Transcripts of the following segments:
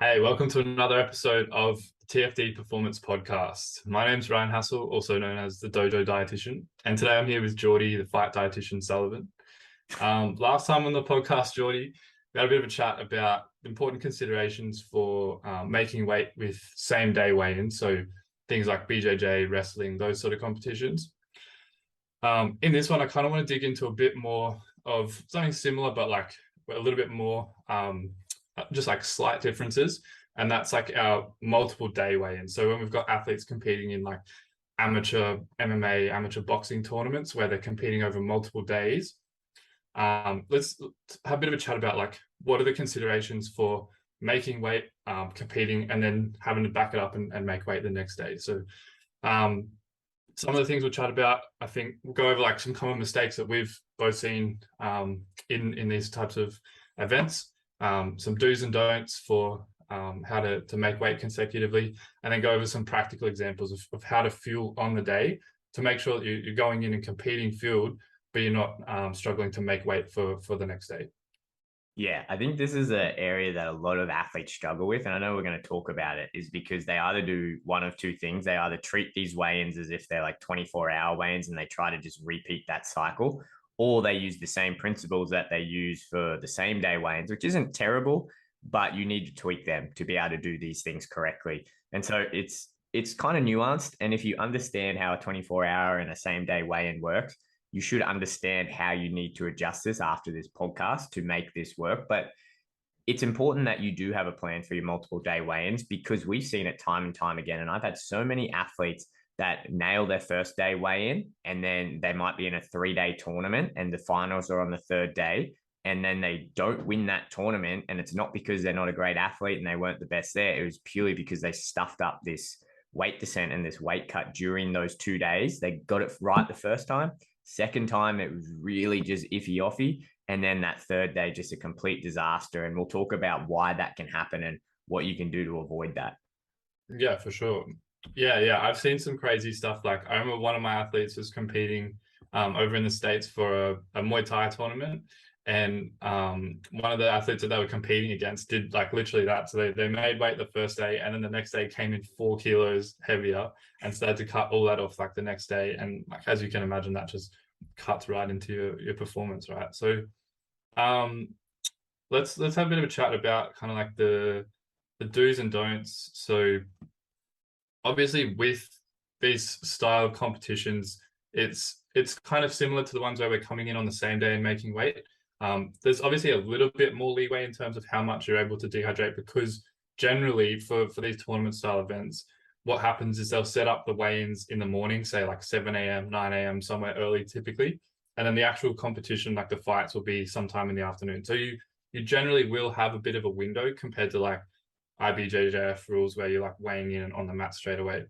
Hey, welcome to another episode of the TFD Performance Podcast. My name's Ryan Hassel, also known as the Dojo Dietitian, and today I'm here with Geordie, the Fight Dietitian Sullivan. Last time on the podcast, Geordie, we had a bit of a chat about important considerations for making weight with same-day weigh-ins, so things like BJJ, wrestling, those sort of competitions. In this one, I kind of want to dig into a bit more of something similar, but like a little bit more just like slight differences, and that's like our multiple day weigh-in. So when we've got athletes competing in like amateur MMA, amateur boxing tournaments where they're competing over multiple days, let's have a bit of a chat about like what are the considerations for making weight, competing, and then having to back it up and make weight the next day. So some of the things we'll chat about, I think we'll go over like some common mistakes that we've both seen in these types of events, some do's and don'ts for how to make weight consecutively, and then go over some practical examples of how to fuel on the day to make sure that you're going in and competing fueled, but you're not struggling to make weight for the next day. Yeah, I think this is an area that a lot of athletes struggle with. And I know we're going to talk about it, is because they either do one of two things. They either treat these weigh-ins as if they're like 24-hour weigh-ins and they try to just repeat that cycle, or they use the same principles that they use for the same day weigh-ins, which isn't terrible, but you need to tweak them to be able to do these things correctly. And so it's kind of nuanced. And if you understand how a 24-hour and a same day weigh-in works, you should understand how you need to adjust this after this podcast to make this work. But it's important that you do have a plan for your multiple day weigh-ins, because we've seen it time and time again. And I've had so many athletes that nail their first day weigh-in, and then they might be in a 3-day tournament and the finals are on the third day, and then they don't win that tournament. And it's not because they're not a great athlete and they weren't the best there. It was purely because they stuffed up this weight descent and this weight cut during those 2 days. They got it right the first time. Second time, it was really just iffy. And then that third day, just a complete disaster. And we'll talk about why that can happen and what you can do to avoid that. Yeah, for sure. Yeah. I've seen some crazy stuff. Like I remember one of my athletes was competing over in the States for a Muay Thai tournament. And one of the athletes that they were competing against did like literally that. So they made weight the first day, and then the next day came in 4 kilos heavier, and started to cut all that off like the next day. And like, as you can imagine, that just cuts right into your performance, right? So let's have a bit of a chat about kind of like the do's and don'ts. So obviously with these style competitions, it's kind of similar to the ones where we're coming in on the same day and making weight. There's obviously a little bit more leeway in terms of how much you're able to dehydrate, because generally for these tournament style events, what happens is they'll set up the weigh-ins in the morning, say like 7 a.m., 9 a.m., somewhere early typically. And then the actual competition, like the fights, will be sometime in the afternoon. So you generally will have a bit of a window compared to like IBJJF rules where you're like weighing in on the mat straight away.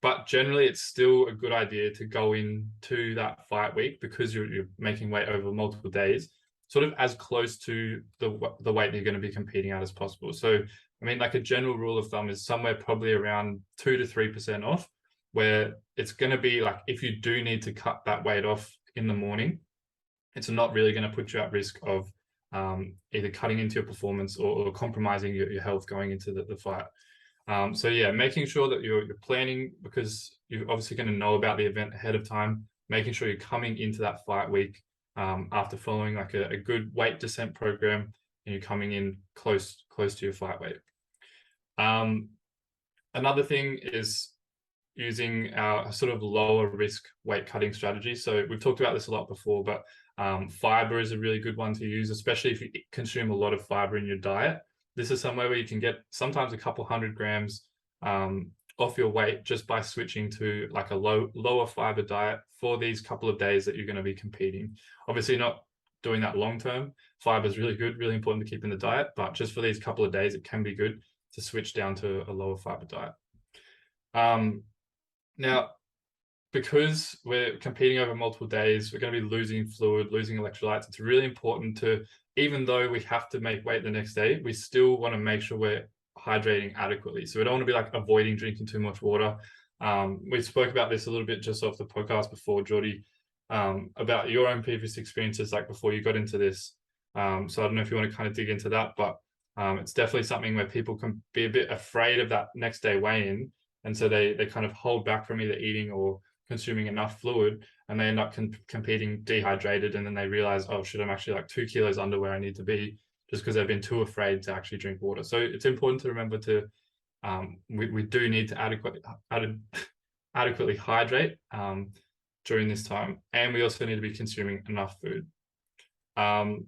But generally, it's still a good idea to go into that fight week, because you're making weight over multiple days, sort of as close to the weight you're going to be competing at as possible. So, I mean, like a general rule of thumb is somewhere probably around 2 to 3% off, where it's going to be like if you do need to cut that weight off in the morning, it's not really going to put you at risk of either cutting into your performance or compromising your health going into the fight. So yeah, making sure that you're planning, because you're obviously going to know about the event ahead of time, making sure you're coming into that fight week after following like a good weight descent program, and you're coming in close to your fight weight. Another thing is using our sort of lower risk weight cutting strategy. So we've talked about this a lot before, but fiber is a really good one to use, especially if you consume a lot of fiber in your diet. This is somewhere where you can get sometimes a couple 100 grams off your weight just by switching to like a lower fiber diet for these couple of days that you're going to be competing. Obviously not doing that long term. Fiber is really good, really important to keep in the diet, but just for these couple of days, it can be good to switch down to a lower fiber diet. Now, because we're competing over multiple days, we're going to be losing fluid, losing electrolytes. It's really important to, even though we have to make weight the next day, we still want to make sure we're hydrating adequately. So we don't want to be like avoiding drinking too much water. We spoke about this a little bit just off the podcast before, Geordie, about your own previous experiences, like before you got into this. So I don't know if you want to kind of dig into that, but It's definitely something where people can be a bit afraid of that next day weigh-in, and so they kind of hold back from either eating or consuming enough fluid, and they end up competing dehydrated, and then they realize, oh shit, I'm actually like 2 kilos under where I need to be, just because they've been too afraid to actually drink water. So it's important to remember to we do need to adequately hydrate during this time, and we also need to be consuming enough food. And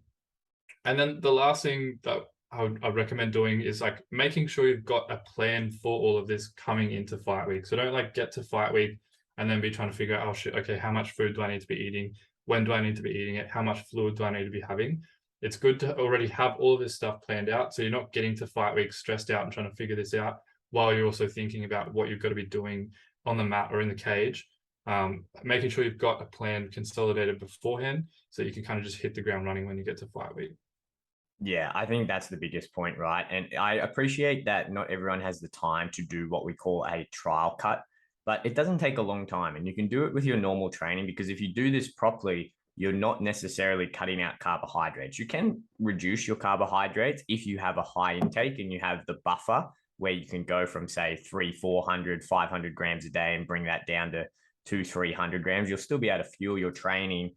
then the last thing that I'd recommend doing is like making sure you've got a plan for all of this coming into fight week. So don't like get to fight week and then be trying to figure out, oh shit, okay, how much food do I need to be eating? When do I need to be eating it? How much fluid do I need to be having? It's good to already have all of this stuff planned out, so you're not getting to fight week stressed out and trying to figure this out while you're also thinking about what you've got to be doing on the mat or in the cage. Making sure you've got a plan consolidated beforehand so you can kind of just hit the ground running when you get to fight week. Yeah, I think that's the biggest point, right? And I appreciate that not everyone has the time to do what we call a trial cut, but it doesn't take a long time. And you can do it with your normal training, because if you do this properly, you're not necessarily cutting out carbohydrates. You can reduce your carbohydrates if you have a high intake and you have the buffer where you can go from, say, 300, 400, 500 grams a day and bring that down to 200, 300 grams. You'll still be able to fuel your training,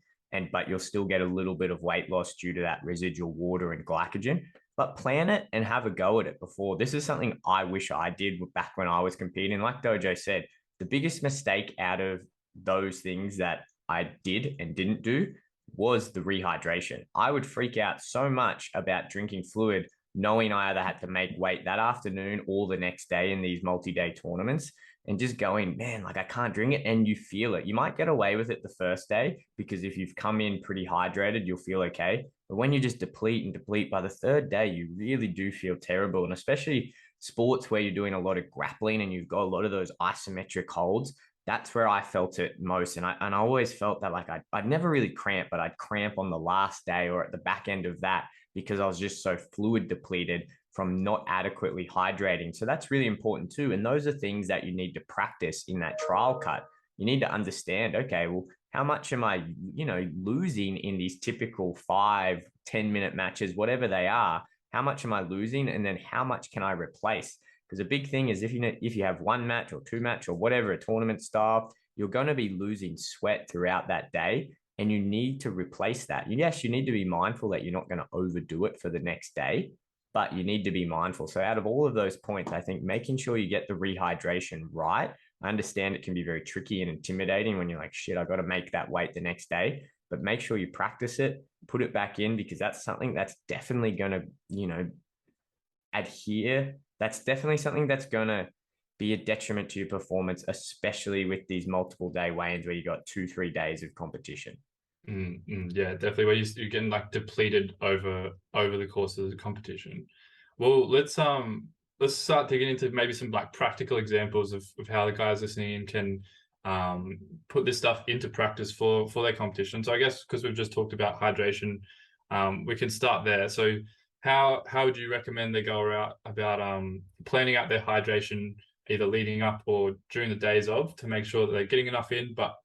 but you'll still get a little bit of weight loss due to that residual water and glycogen. But plan it and have a go at it before. This is something I wish I did back when I was competing. Like Dojo said, the biggest mistake out of those things that I did and didn't do was the rehydration. I would freak out so much about drinking fluid, knowing I either had to make weight that afternoon or the next day in these multi-day tournaments, and just going, man, like I can't drink it. And you feel it. You might get away with it the first day, because if you've come in pretty hydrated, you'll feel okay. But when you just deplete and deplete, by the third day, you really do feel terrible. And especially sports where you're doing a lot of grappling and you've got a lot of those isometric holds, that's where I felt it most. And I always felt that like I'd never really cramp, but I'd cramp on the last day or at the back end of that, because I was just so fluid depleted from not adequately hydrating. So that's really important too. And those are things that you need to practice in that trial cut. You need to understand, okay, well, how much am I, losing in these typical 5-10 minute matches, whatever they are? How much am I losing? And then how much can I replace? Because a big thing is if you have one match or two match or whatever, a tournament style, you're going to be losing sweat throughout that day, and you need to replace that. Yes, you need to be mindful that you're not going to overdo it for the next day, but you need to be mindful. So out of all of those points, I think making sure you get the rehydration right. I understand it can be very tricky and intimidating when you're like, shit, I've got to make that weight the next day, but make sure you practice it, put it back in, because that's something that's definitely going to, adhere. That's definitely something that's going to be a detriment to your performance, especially with these multiple day weigh-ins where you got 2-3 days of competition. Yeah, definitely. Where you're getting like depleted over the course of the competition. Well, let's start digging into maybe some like practical examples of how the guys listening in can put this stuff into practice for their competition. So I guess because we've just talked about hydration, we can start there. So how would you recommend they go about planning out their hydration either leading up or during the days of, to make sure that they're getting enough in, but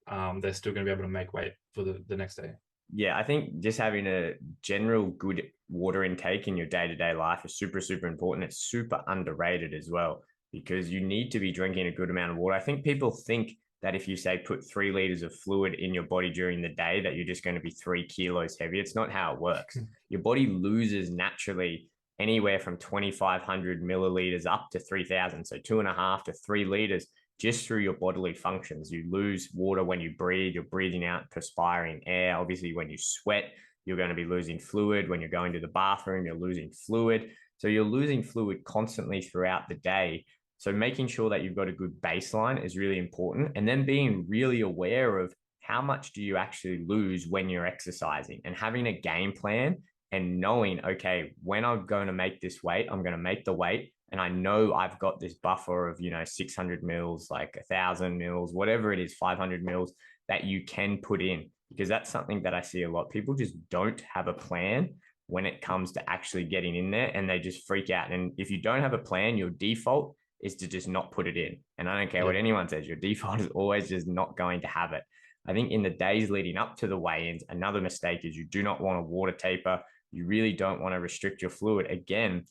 they're still going to be able to make weight for the next day? Yeah, I think just having a general good water intake in your day-to-day life is super, super important. It's super underrated as well, because you need to be drinking a good amount of water. I think people think that if you say put 3 liters of fluid in your body during the day, that you're just going to be 3 kilos heavy. It's not how it works. Your body loses naturally anywhere from 2,500 milliliters up to 3,000. So 2.5 to 3 liters just through your bodily functions. You lose water when you breathe. You're breathing out perspiring air. Obviously, when you sweat, you're going to be losing fluid. When you're going to the bathroom, you're losing fluid. So you're losing fluid constantly throughout the day. So making sure that you've got a good baseline is really important. And then being really aware of how much do you actually lose when you're exercising, and having a game plan and knowing, okay, when I'm going to make this weight, I'm going to make the weight. And I know I've got this buffer of, 600 mils, like 1,000 mils, whatever it is, 500 mils that you can put in, because that's something that I see a lot. People just don't have a plan when it comes to actually getting in there, and they just freak out. And if you don't have a plan, your default is to just not put it in. And I don't care what anyone says, your default is always just not going to have it. I think in the days leading up to the weigh-ins, another mistake is you do not want to water taper. You really don't want to restrict your fluid. Again,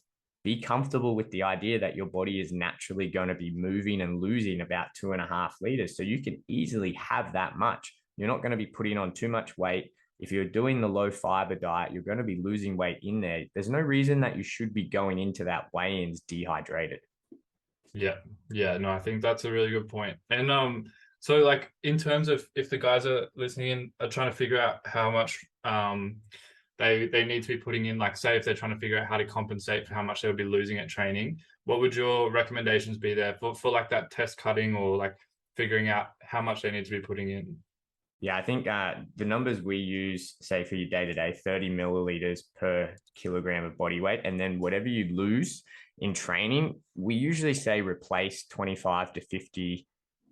be comfortable with the idea that your body is naturally going to be moving and losing about 2.5 liters. So you can easily have that much. You're not going to be putting on too much weight. If you're doing the low fiber diet, you're going to be losing weight in there. There's no reason that you should be going into that weigh-ins dehydrated. Yeah, yeah, no, I think that's a really good point. And so like in terms of if the guys are listening and are trying to figure out how much they need to be putting in, like say if they're trying to figure out how to compensate for how much they would be losing at training, what would your recommendations be there for like that test cutting or like figuring out how much they need to be putting in? Yeah, I think the numbers we use, say for your day to day, 30 milliliters per kilogram of body weight. And then whatever you lose in training, we usually say replace 25 to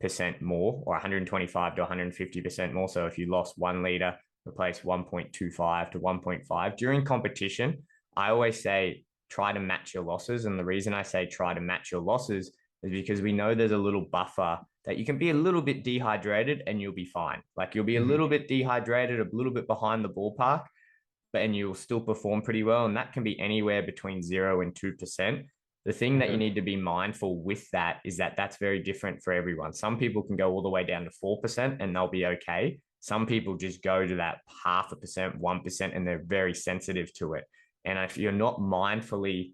50% more, or 125 to 150% more. So if you lost 1 liter, replace 1.25 to 1.5. During competition, I always say try to match your losses. And the reason I say try to match your losses is because we know there's a little buffer that you can be a little bit dehydrated and you'll be fine. Like you'll be a little bit dehydrated, a little bit behind the ballpark, but and you'll still perform pretty well. And that can be anywhere between 0 and 2%. The thing that you Okay. need to be mindful with that is that that's very different for everyone. Some people can go all the way down to 4% and they'll be okay. Some people just go to that 0.5%, 1%, and they're very sensitive to it. And if you're not mindfully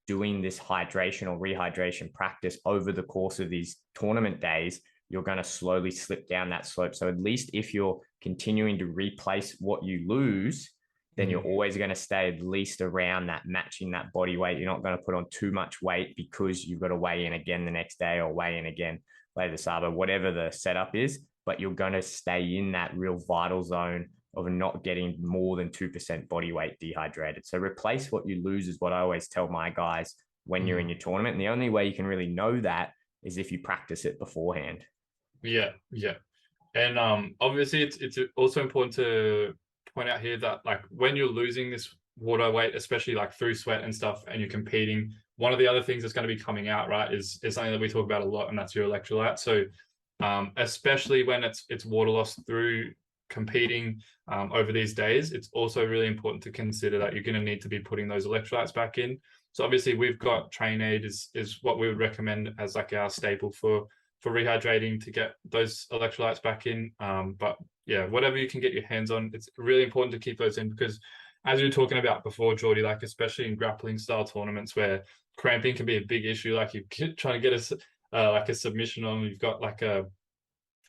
doing this hydration or rehydration practice over the course of these tournament days, you're going to slowly slip down that slope. So at least if you're continuing to replace what you lose, then you're always going to stay at least around that, matching that body weight. You're not going to put on too much weight because you've got to weigh in again the next day or weigh in again later this hour, whatever the setup is, but you're going to stay in that real vital zone of not getting more than 2% body weight dehydrated. So replace what you lose is what I always tell my guys when you're in your tournament. And the only way you can really know that is if you practice it beforehand. Yeah, yeah. And obviously it's also important to point out here that like when you're losing this water weight, especially like through sweat and stuff, and you're competing, one of the other things that's going to be coming out, right, is something that we talk about a lot, and that's your electrolyte. So especially when it's water loss through competing over these days, it's also really important to consider that you're going to need to be putting those electrolytes back in. So obviously we've got Train Aid is what we would recommend as like our staple for rehydrating to get those electrolytes back in. But yeah, whatever you can get your hands on, it's really important to keep those in because as you were talking about before, Geordie, like especially in grappling style tournaments where cramping can be a big issue, like you're trying to get like a submission on, you've got like an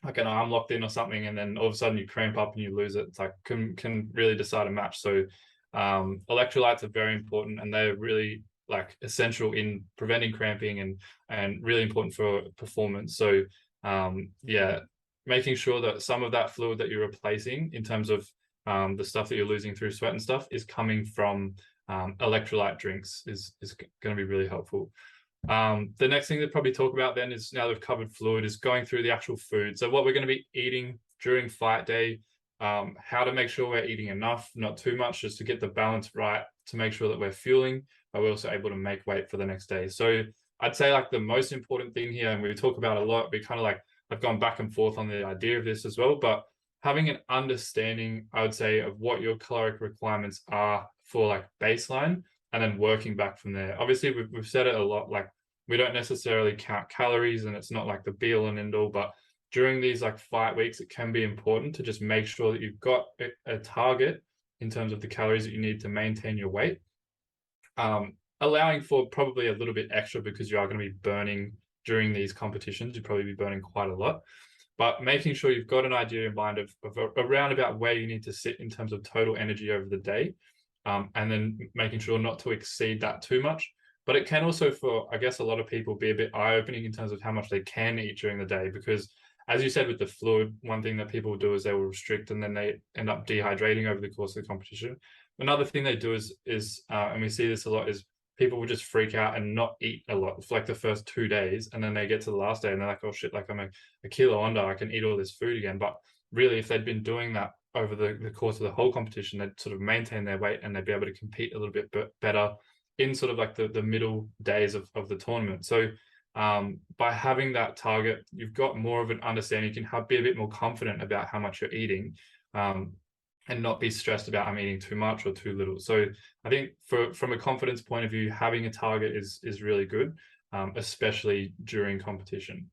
arm locked in or something, and then all of a sudden you cramp up and you lose it. It's like can really decide a match. So electrolytes are very important, and they're really like essential in preventing cramping and really important for performance. So yeah, making sure that some of that fluid that you're replacing in terms of the stuff that you're losing through sweat and stuff is coming from electrolyte drinks is going to be really helpful. The next thing to probably talk about then is, now we've covered fluid, is going through the actual food. So what we're going to be eating during fight day, how to make sure we're eating enough, not too much, just to get the balance right, to make sure that we're fueling, but we're also able to make weight for the next day. So I'd say like the most important thing here, and we talk about a lot, we kind of like I've gone back and forth on the idea of this as well, but having an understanding, I would say, of what your caloric requirements are for like baseline, and then working back from there. Obviously, we've said it a lot, like we don't necessarily count calories and it's not like the be all and end all, but during these like fight weeks, it can be important to just make sure that you've got a target in terms of the calories that you need to maintain your weight, allowing for probably a little bit extra because you are going to be burning during these competitions. You'd probably be burning quite a lot, but making sure you've got an idea in mind of around about where you need to sit in terms of total energy over the day. And then making sure not to exceed that too much. But it can also, for I guess a lot of people, be a bit eye-opening in terms of how much they can eat during the day, because as you said with the fluid, one thing that people do is they will restrict and then they end up dehydrating over the course of the competition. Another thing they do is and we see this a lot, is people will just freak out and not eat a lot for like the first 2 days, and then they get to the last day and they're like, oh shit, like I'm a kilo under, I can eat all this food again. But really, if they'd been doing that over the course of the whole competition, they'd sort of maintain their weight and they'd be able to compete a little bit better in sort of like the middle days of the tournament. So by having that target, you've got more of an understanding. You can be a bit more confident about how much you're eating. and not be stressed about I'm eating too much or too little. So I think from a confidence point of view, having a target is really good, especially during competition.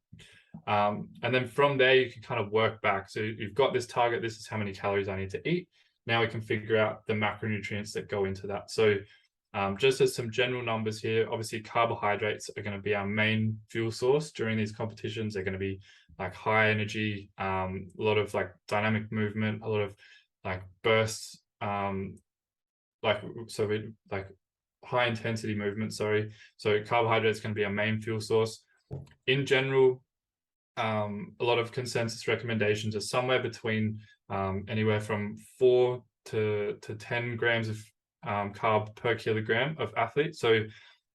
And then from there, you can kind of work back. So you've got this target. This is how many calories I need to eat. Now we can figure out the macronutrients that go into that. So just as some general numbers here, obviously carbohydrates are going to be our main fuel source during these competitions. They're going to be like high energy, a lot of like dynamic movement, a lot of like bursts, like high intensity movement. Sorry, so carbohydrates can be our main fuel source. In general, a lot of consensus recommendations are somewhere between anywhere from 4 to 10 grams of carb per kilogram of athlete. So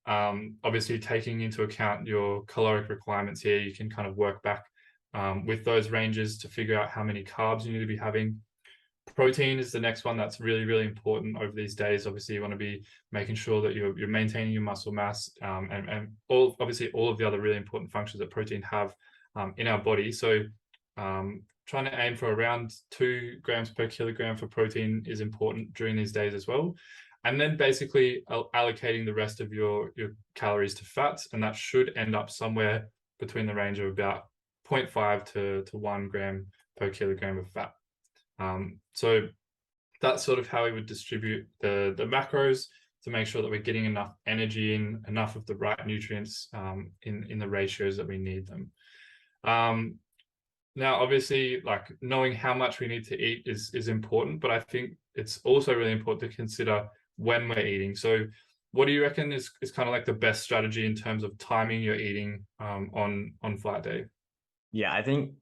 obviously taking into account your caloric requirements here, you can kind of work back with those ranges to figure out how many carbs you need to be having. Protein is the next one that's really, really important over these days. Obviously, you want to be making sure that you're maintaining your muscle mass and obviously all of the other really important functions that protein have in our body. So trying to aim for around 2 grams per kilogram for protein is important during these days as well. And then basically allocating the rest of your calories to fats, and that should end up somewhere between the range of about 0.5 to 1 gram per kilogram of fat. So that's sort of how we would distribute the macros to make sure that we're getting enough energy in, enough of the right nutrients in the ratios that we need them. Now, obviously, like knowing how much we need to eat is important, but I think it's also really important to consider when we're eating. So what do you reckon is kind of like the best strategy in terms of timing your eating on flight day? Yeah, I think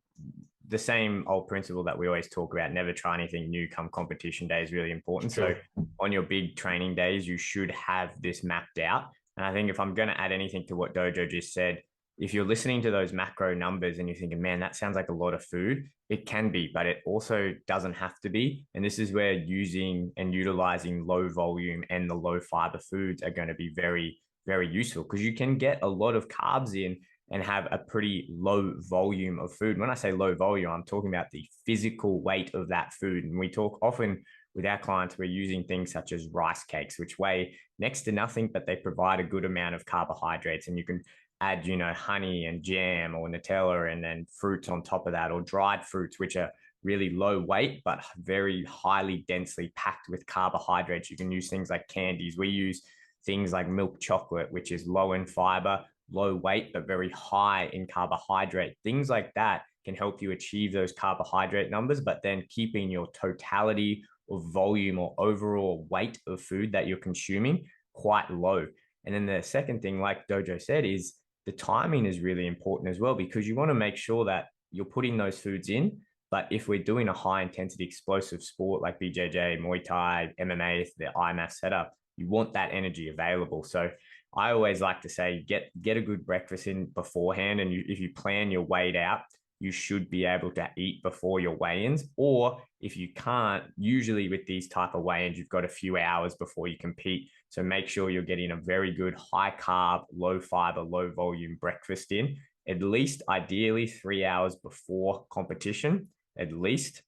the same old principle that we always talk about, never try anything new come competition day, is really important. Sure. So on your big training days, you should have this mapped out. And I think if I'm going to add anything to what Dojo just said, if you're listening to those macro numbers and you're thinking, man, that sounds like a lot of food, it can be, but it also doesn't have to be. And this is where using and utilizing low volume and the low fiber foods are going to be very, very useful, because you can get a lot of carbs in and have a pretty low volume of food. When I say low volume, I'm talking about the physical weight of that food. And we talk often with our clients, we're using things such as rice cakes, which weigh next to nothing, but they provide a good amount of carbohydrates. And you can add, honey and jam or Nutella and then fruits on top of that, or dried fruits, which are really low weight, but very highly densely packed with carbohydrates. You can use things like candies. We use things like milk chocolate, which is low in fiber, low weight, but very high in carbohydrate. Things like that can help you achieve those carbohydrate numbers, but then keeping your totality of volume or overall weight of food that you're consuming quite low. And then the second thing, like Dojo said, is the timing is really important as well, because you want to make sure that you're putting those foods in. But if we're doing a high intensity explosive sport like BJJ, Muay Thai, MMA, the IMF setup, you want that energy available. So I always like to say, get a good breakfast in beforehand. And if you plan your weight out, you should be able to eat before your weigh-ins. Or if you can't, usually with these type of weigh-ins, you've got a few hours before you compete. So make sure you're getting a very good high carb, low fiber, low volume breakfast in, at least ideally 3 hours before competition, at least.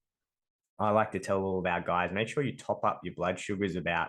I like to tell all of our guys, make sure you top up your blood sugars about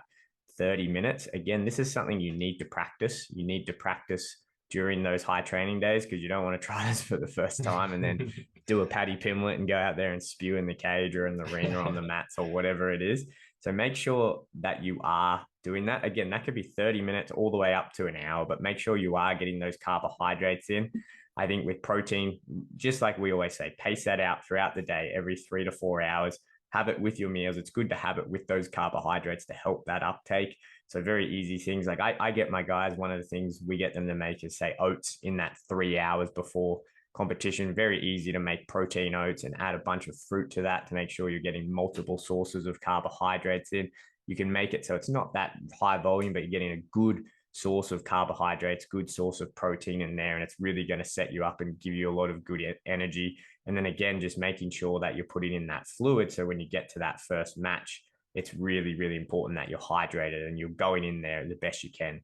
30 minutes. Again, this is something you need to practice. You need to practice during those high training days, because you don't want to try this for the first time and then do a Paddy Pimlet and go out there and spew in the cage or in the ring or on the mats or whatever it is. So make sure that you are doing that. Again, that could be 30 minutes all the way up to an hour, but make sure you are getting those carbohydrates in. I think with protein, just like we always say, pace that out throughout the day, every 3 to 4 hours. Have it with your meals. It's good to have it with those carbohydrates to help that uptake. So very easy things. Like I get my guys, one of the things we get them to make is say oats in that 3 hours before competition. Very easy to make protein oats and add a bunch of fruit to that to make sure you're getting multiple sources of carbohydrates in. You can make it so it's not that high volume, but you're getting a good source of carbohydrates, good source of protein in there. And it's really going to set you up and give you a lot of good energy. And then again, just making sure that you're putting in that fluid. So when you get to that first match, it's really, really important that you're hydrated and you're going in there the best you can.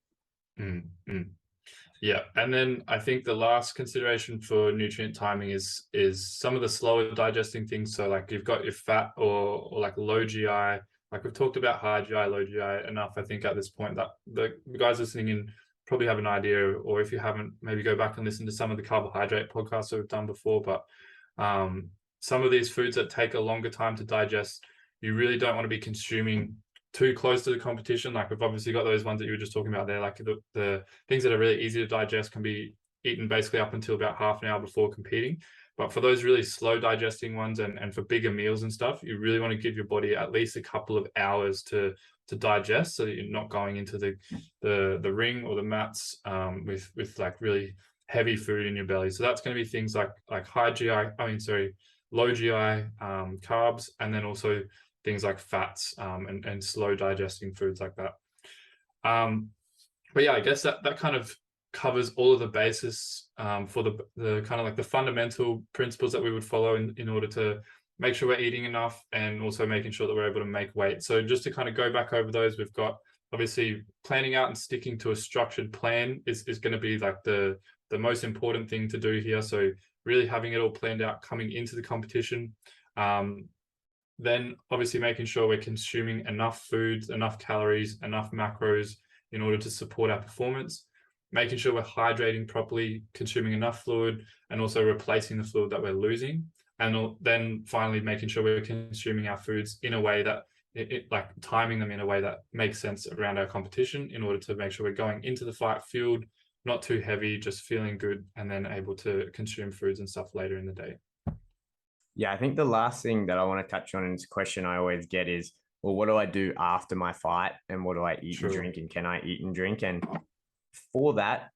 Mm-hmm. Yeah, and then I think the last consideration for nutrient timing is some of the slower digesting things. So like you've got your fat or like low GI. Like we've talked about high GI, low GI enough. I think at this point that the guys listening in probably have an idea, or if you haven't, maybe go back and listen to some of the carbohydrate podcasts that we've done before. But some of these foods that take a longer time to digest, you really don't want to be consuming too close to the competition. Like we've obviously got those ones that you were just talking about there, like the things that are really easy to digest can be eaten basically up until about half an hour before competing. But for those really slow digesting ones and for bigger meals and stuff, you really want to give your body at least a couple of hours to digest, so that you're not going into the ring or the mats with like really heavy food in your belly. So that's going to be things like high GI, low GI carbs, and then also things like fats and slow digesting foods like that. But yeah, I guess that kind of covers all of the basis for the kind of like the fundamental principles that we would follow in order to make sure we're eating enough and also making sure that we're able to make weight. So just to kind of go back over those, we've got obviously planning out and sticking to a structured plan is going to be like the most important thing to do here. So really having it all planned out coming into the competition. Then obviously making sure we're consuming enough foods, enough calories, enough macros in order to support our performance, making sure we're hydrating properly, consuming enough fluid, and also replacing the fluid that we're losing. And then finally making sure we're consuming our foods in a way that like timing them in a way that makes sense around our competition in order to make sure we're going into the fight fueled, not too heavy, just feeling good, and then able to consume foods and stuff later in the day. Yeah, I think the last thing that I want to touch on, and it's a question I always get, is, well, what do I do after my fight, and what do I eat and drink, and can I eat and drink? And for that,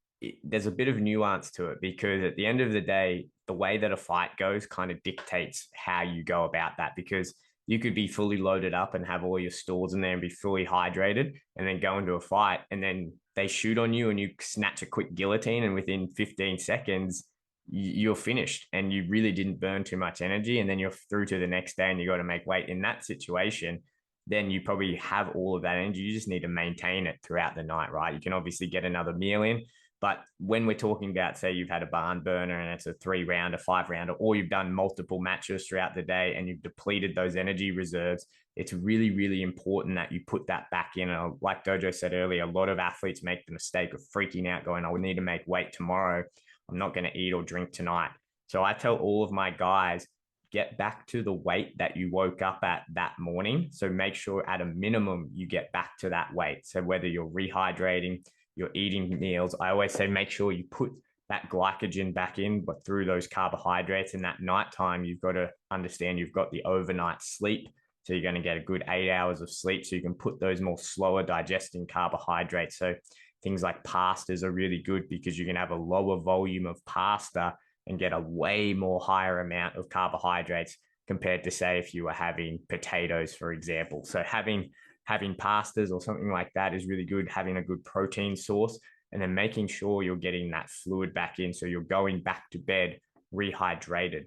there's a bit of nuance to it, because at the end of the day, the way that a fight goes kind of dictates how you go about that, because you could be fully loaded up and have all your stores in there and be fully hydrated and then go into a fight, and then they shoot on you and you snatch a quick guillotine, and within 15 seconds, you're finished and you really didn't burn too much energy, and then you're through to the next day and you got to make weight. In that situation, then you probably have all of that energy. You just need to maintain it throughout the night, right? You can obviously get another meal in, but when we're talking about, say, you've had a barn burner and it's a 3-rounder, 5-rounder, or you've done multiple matches throughout the day and you've depleted those energy reserves, it's really, really important that you put that back in. And like Dojo said earlier, a lot of athletes make the mistake of freaking out, going, I would need to make weight tomorrow. I'm not going to eat or drink tonight. So I tell all of my guys, get back to the weight that you woke up at that morning. So make sure at a minimum you get back to that weight. So whether you're rehydrating, you're eating meals, I always say make sure you put that glycogen back in, but through those carbohydrates. And that nighttime, you've got to understand you've got the overnight sleep. So you're going to get a good 8 hours of sleep. So you can put those more slower digesting carbohydrates. So things like pastas are really good, because you can have a lower volume of pasta and get a way more higher amount of carbohydrates compared to, say, if you were having potatoes, for example. So having pastas or something like that is really good, having a good protein source, and then making sure you're getting that fluid back in. So you're going back to bed rehydrated.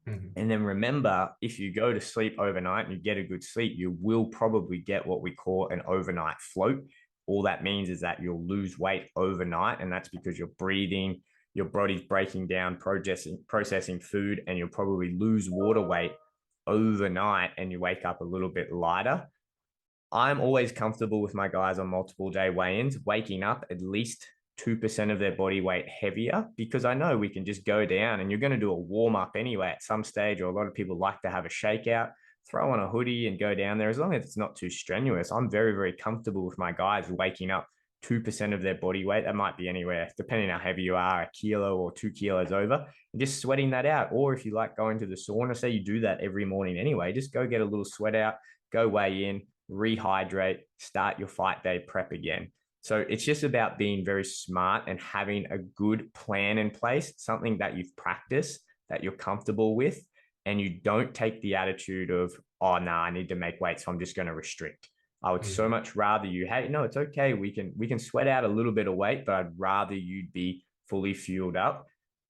Mm-hmm. And then remember, if you go to sleep overnight and you get a good sleep, you will probably get what we call an overnight float. All that means is that you'll lose weight overnight, and that's because you're breathing, your body's breaking down, processing food, and you'll probably lose water weight overnight, and you wake up a little bit lighter. I'm always comfortable with my guys on multiple day weigh-ins, waking up at least 2% of their body weight heavier, because I know we can just go down, and you're going to do a warm-up anyway at some stage, or a lot of people like to have a shakeout, throw on a hoodie and go down there. As long as it's not too strenuous, I'm very, very comfortable with my guys waking up 2% of their body weight. That might be anywhere, depending on how heavy you are, 1 kilo or 2 kilos over, and just sweating that out. Or if you like going to the sauna, say you do that every morning anyway, just go get a little sweat out, go weigh in, rehydrate, start your fight day prep again. So it's just about being very smart and having a good plan in place, something that you've practiced, that you're comfortable with, and you don't take the attitude of, oh, no, I need to make weight, so I'm just going to restrict. I would so much rather you, hey, no, it's okay. We can sweat out a little bit of weight, but I'd rather you'd be fully fueled up.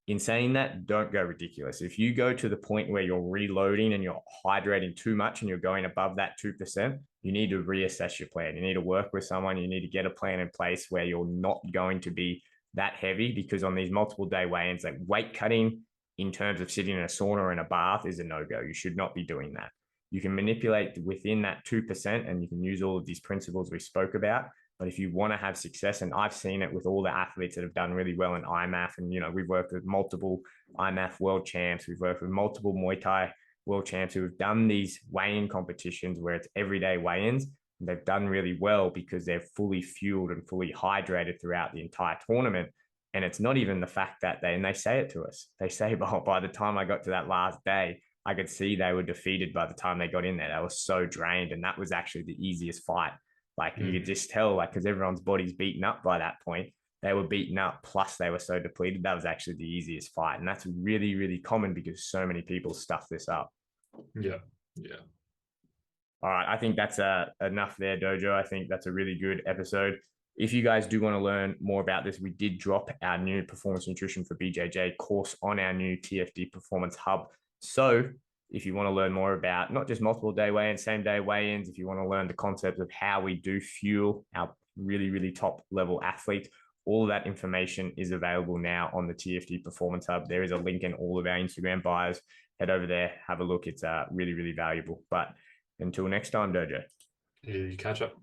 In saying that, don't go ridiculous. If you go to the point where you're reloading and you're hydrating too much and you're going above that 2%, you need to reassess your plan. You need to work with someone. You need to get a plan in place where you're not going to be that heavy, because on these multiple day weigh-ins, like weight cutting in terms of sitting in a sauna or in a bath is a no-go. You should not be doing that. You can manipulate within that 2% and you can use all of these principles we spoke about. But if you want to have success, and I've seen it with all the athletes that have done really well in IMAF, and, you know, we've worked with multiple IMAF world champs, we've worked with multiple Muay Thai world champs who have done these weigh-in competitions where it's everyday weigh-ins. And they've done really well because they're fully fueled and fully hydrated throughout the entire tournament. And it's not even the fact that and they say it to us. They say, by the time I got to that last day, I could see they were defeated by the time they got in there. They were so drained. And that was actually the easiest fight. Like you could just tell, like, because everyone's body's beaten up by that point. They were beaten up, plus they were so depleted. That was actually the easiest fight. And that's really, really common because so many people stuff this up. Yeah. Yeah. All right. I think that's enough there, Dojo. I think that's a really good episode. If you guys do want to learn more about this, we did drop our new Performance Nutrition for BJJ course on our new TFD Performance Hub. So if you want to learn more about not just multiple day weigh-ins, same day weigh-ins, if you want to learn the concept of how we do fuel our really, really top level athletes, all of that information is available now on the TFD Performance Hub. There is a link in all of our Instagram bios. Head over there, have a look. It's really, really valuable. But until next time, Dojo. You catch up.